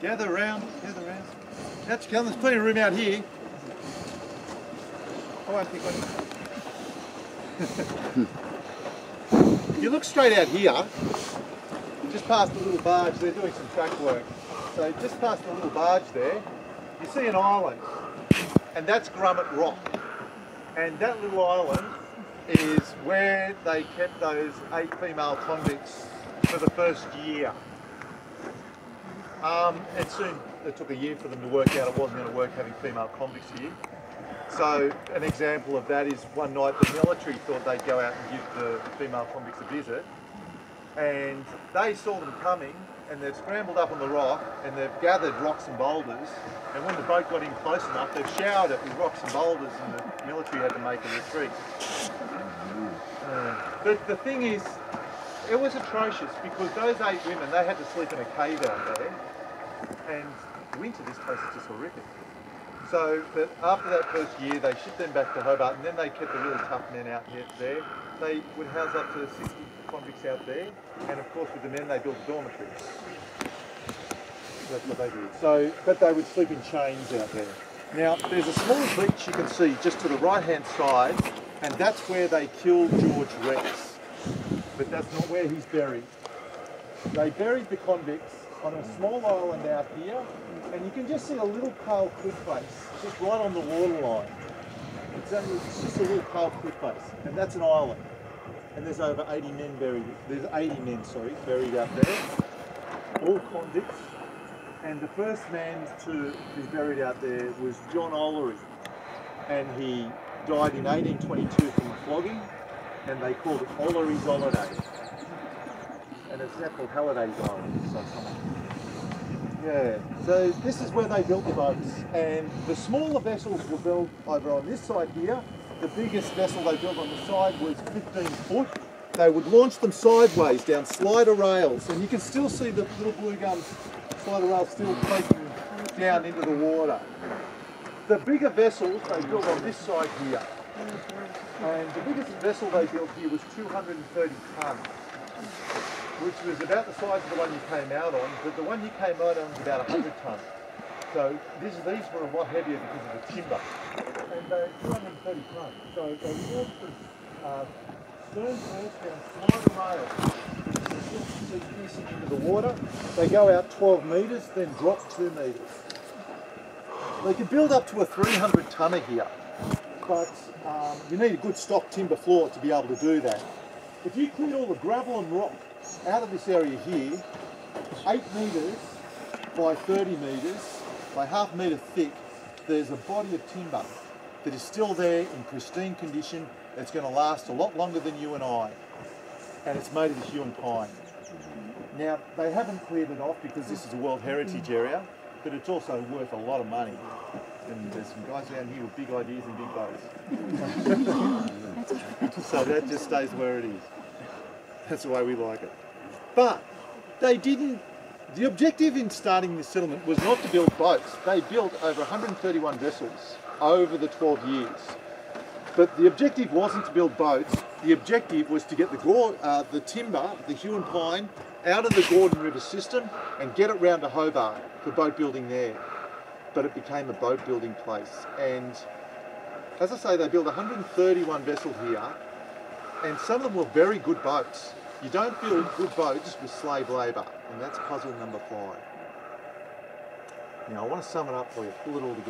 Gather around, gather around. Out you come, there's plenty of room out here. I won't pick one. If you look straight out here, just past the little barge, they're doing some track work. So just past the little barge there, you see an island, and that's Grummet Rock. And that little island is where they kept those 8 female convicts for the first year. And soon it took a year for them to work out it wasn't going to work having female convicts here. So an example of that is one night the military thought they'd go out and give the female convicts a visit, and they saw them coming and they've scrambled up on the rock and they've gathered rocks and boulders, and when the boat got in close enough they've showered it with rocks and boulders and the military had to make a retreat. But the thing is, it was atrocious because those 8 women, they had to sleep in a cave out there, and winter this place is just horrific. So that after that first year they shipped them back to Hobart, and then they kept the really tough men out there. They would house up to 60 convicts out there, and of course with the men they built dormitories. That's what they did. So, but they would sleep in chains out there. Now there's a small beach you can see just to the right hand side, and that's where they killed George Rex. But that's not where he's buried. They buried the convicts on a small island out here, and you can just see a little pale cliff face, just right on the waterline. It's just a little pale cliff face, and that's an island. And there's over 80 men buried. There's 80 men, sorry, buried out there, all convicts. And the first man to be buried out there was John Olery, and he died in 1822 from flogging, and they called it Olery's Holiday. And it's now called Halliday's Island. Yeah, so this is where they built the boats, and the smaller vessels were built over on this side here. The biggest vessel they built on the side was 15 foot. They would launch them sideways down slider rails, and you can still see the little blue gum slider rails still poking down into the water. The bigger vessels they built on this side here, and the biggest vessel they built here was 230 tonnes. Which was about the size of the one you came out on, but the one you came out on was about 100 tonnes. So these were a lot heavier because of the timber. And they're 230 tonnes. So they launched them stern first down slider rails. Into the water. They go out 12 metres, then drop 2 metres. They can build up to a 300 tonner here, but you need a good stock timber floor to be able to do that. If you cleared all the gravel and rock out of this area here, 8 metres by 30 metres by half metre thick, there's a body of timber that is still there in pristine condition. It's going to last a lot longer than you and I, and it's made of the hewn pine. Now they haven't cleared it off because this is a World Heritage area, but it's also worth a lot of money, and there's some guys down here with big ideas and big boats. So that just stays where it is. That's the way we like it. But they didn't, the objective in starting this settlement was not to build boats. They built over 131 vessels over the 12 years. But the objective wasn't to build boats. The objective was to get the timber, the hewn pine, out of the Gordon River system and get it round to Hobart for boat building there. But it became a boat building place. And as I say, they built 131 vessels here, and some of them were very good boats. You don't build good boats with slave labour, and that's puzzle number 5. Now I want to sum it up for you, pull it all together.